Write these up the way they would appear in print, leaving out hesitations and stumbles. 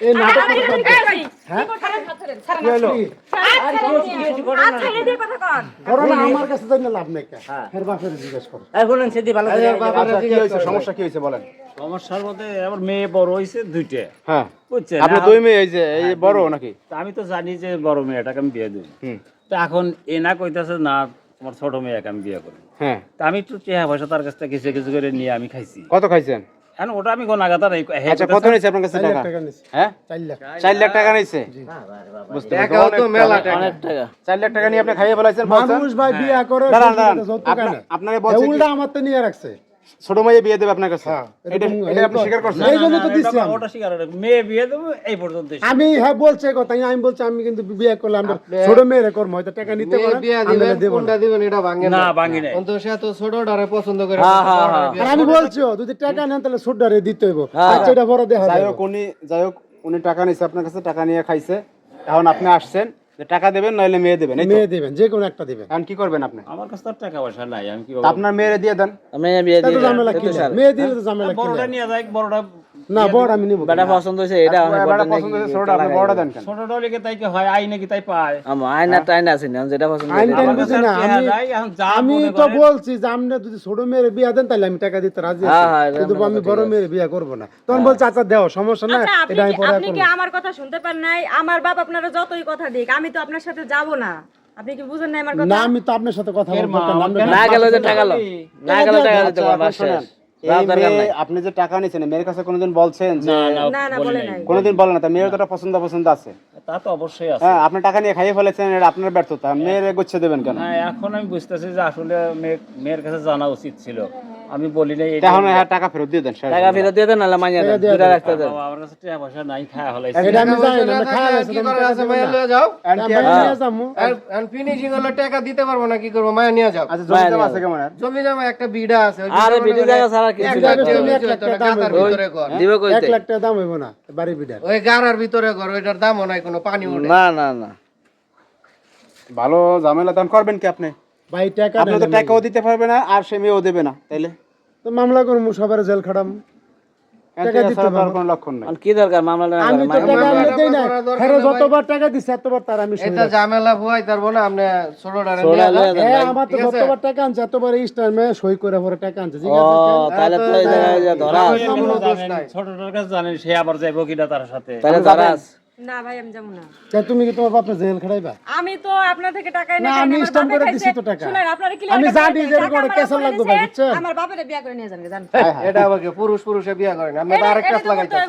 এই নাটক হ্যাঁ করোনা আমার কাছে জানি লাভ নাই কে এর বাপের জিজ্ঞেস করো এখন সেদি ভালো করে আচ্ছা, কি হয়েছে সমস্যা কি হয়েছে বলেন সমস্যার মধ্যে আমার মেয়ে বড় হয়েছে দুইটা হ্যাঁ বুঝছেন আপনার দুই মেয়ে এই যে এই বড় নাকি তা আমি তো জানি যে বড় মেয়েটাকে আমি বিয়ে দেব হুম তো এখন এ না কইতাছে না তোমার ছোট মেয়েকে আমি বিয়ে করবো হ্যাঁ তা আমি একটু চেহা পয়সা তার কাছ থেকে কিছু কিছু করে নিয়ে আমি খাইছি কত খাইছেন এখন ওটা আমি গোনাগাতা নাই আচ্ছা কত নিয়েছে আপনার কাছে 4 লাখ টাকা টাকা নিছি হ্যাঁ 4 লাখ 4 লাখ টাকা নিয়েছে বুঝতে পারছি তো মেলা টাকা অনেক টাকা 4 লাখ টাকা নিয়ে আপনি খাইয়ে ফেলাইছেন বলছেন মানুষ ভাই বিয়া করে দাঁড়ান, দাঁড়ান। যৌতুক আনে। আপনারে বলছে কি- উল্টা আমার তো নিয়ে রাখছে ছোট মেয়ে বিয়ে দেবে আপনার কাছে হ্যাঁ, এটা এটা আপনি স্বীকার করছেন এই জন্য তো দিছি আমি। ওটা স্বীকার করে মেয়ে বিয়ে দেবো এই পর্যন্ত আমি হ্যাঁ বলছে কথা আমি বলছি আমি কিন্তু বিয়ে করলে আমরা ছোট মেয়েরে করবো হয়তো টাকা নিতে পারেন আমি দেব না। না ভাঙি নাই আর আমি বলছি যদি টাকা নেন তাহলে ছোটরে দিতে হইব আচ্ছা এটা বড় দেখা যাই যাবে হোক উনি টাকা নিছে আপনার কাছে টাকা নিয়ে খাইছে এখন আপনি আসছেন যে টাকা দেবেন নইলে মেয়ে দেবেন এই তো? মেয়ে দিবেন যে কোনো একটা দিবেন এখন কি করবেন আপনি আমার কাছে তো আর টাকা পয়সা নাই আমি কি তা আপনার মেয়েরে দিয়ে দেন আমি বিয়ে তাতে দিই ঝামেলা কি নাই? মেয়ে দিলে তো ঝামেলা কি বড়টা নাই? নিয়ে যাই বড়টা না বড় আমি নিব বেটা পছন্দ হয়েছে এটা অনেক এবারে পছন্দ হয়েছে ছোটটা আপনি বড়টা দেন কেন ছোটটা লেগে তাই কি হয় আই নাকি তাই পায় আমার আয়না টাইনা আছে না যেটা পছন্দ আইন টাইন আমার বুঝি কাছে না আর চেহারা আমি নাই, এখন যা আমি মনে তো করেন- বলছি যে আপনি যদি ছোট মেয়ের বিয়া দেন তাহলে আমি টাকা দিতে রাজি আছি হ্যাঁ, এটা কিন্তু আমার আমি কথা বড় মেয়ের বিয়া করব না তখন বলছে আচ্ছা দেও সমস্যা না আচ্ছা আপনি এটা আমি কি পরে আপনি কি করব আমার কথা শুনতে পান নাই? আমার বাপ আপনারা যতই কথা দিক আমি তো আপনার সাথে যাব না। আপনি কি বুঝেন না আমার কথা? না আমি তো আপনার সাথে কথা বলবো মা, কেন? আমার আমরা- না গেলে যে টাকা লো না গেলে টাকা দিতে আচ্ছা, পারবো আপনি শোনেন, এই মেয়ে আপনি যে টাকা নিছেন মেয়ের কাছে কোনোদিন বলছেন যে না না বলে নাই। কোনোদিন বলেন না তা মেয়ের তো একটা পছন্দ আছে তা তো অবশ্যই আছে হ্যাঁ আপনি টাকা নিয়ে খাইয়ে ফেলেছেন এটা আপনার ব্যর্থতা মেয়ের গুচ্ছে দেবেন কেন হ্যাঁ এখন আমি বুঝতেছি যে আসলে মেয়ের কাছে জানা উচিত ছিল আমি বলি নাই তাহলে হ্যাঁ টাকা ফেরত দিয়ে দেন টাকা ফেরত দিয়ে দেন নাহলে মাইয়া দেন দুটা রাখতে দেন আমার কাছে টাকা পয়সা নাই খাওয়া হলাই এটা আমি জানি না খাওয়া আছে আর কি আচ্ছা জমি জমা আছে কেমন আর আরে বিডি জায়গা ছাড়া কিছু দিব কইতে 1 লাখ টাকা দাম হইব না বাড়ি বিডার না না না ভালো ঝামেলা দান করবেন কি আপনি ভাই টাকা আপনি তো টাকাও দিতে পারবে না আর সে মেয়েও দেবে না তাইলে তো মামলা করব সবার জেল খাড়াম টাকা দিতে ছাড়া তো আর পারবো। কোনো লক্ষণ নাই আর কি দরকার মামলাটা না আমি করে তো টাকা আমি দেই না হেরে যতবার টাকা দিছে এতবার তার আমি শুনি ছোড়া লয়ে দেন হ্যাঁ আমার তো যতবার টাকা আনছে এতবার এই স্টাইমে সই করে পরে টাকা আনছে ঠিক ও আছে তাহলে তো এই জায়গায় যা ধরা ছোটটার কাছে জানেন সে আবার যাইবো কিনা তার সাথে তাহলে ধরা না ভাই আমি যাব না। তা তুমি কি তোমার বাপরে জেল খাড়াইবা আমি তো আপনার থেকে টাকা এনে না, খাই আমি আমার স্ট্যাম্প বাপে করে খাইছে। দিছি তো টাকা। শুনেন আপনারা ক্লিয়ার আমি জানি যে এরকম একটা কেসের লাগবে ভাই, বুঝছেন? আমার বাপের বিয়া করে নিয়ে যান জান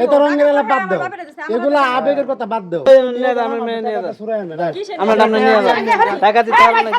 এটা রঙের এলা বাদ দাও এগুলা আবেগের কথা বাদ দাও আমার মেয়ে নিয়ে যান সুরায় না রাখ। আমরা নাম নিয়ে যান টাকা দিতে হবে না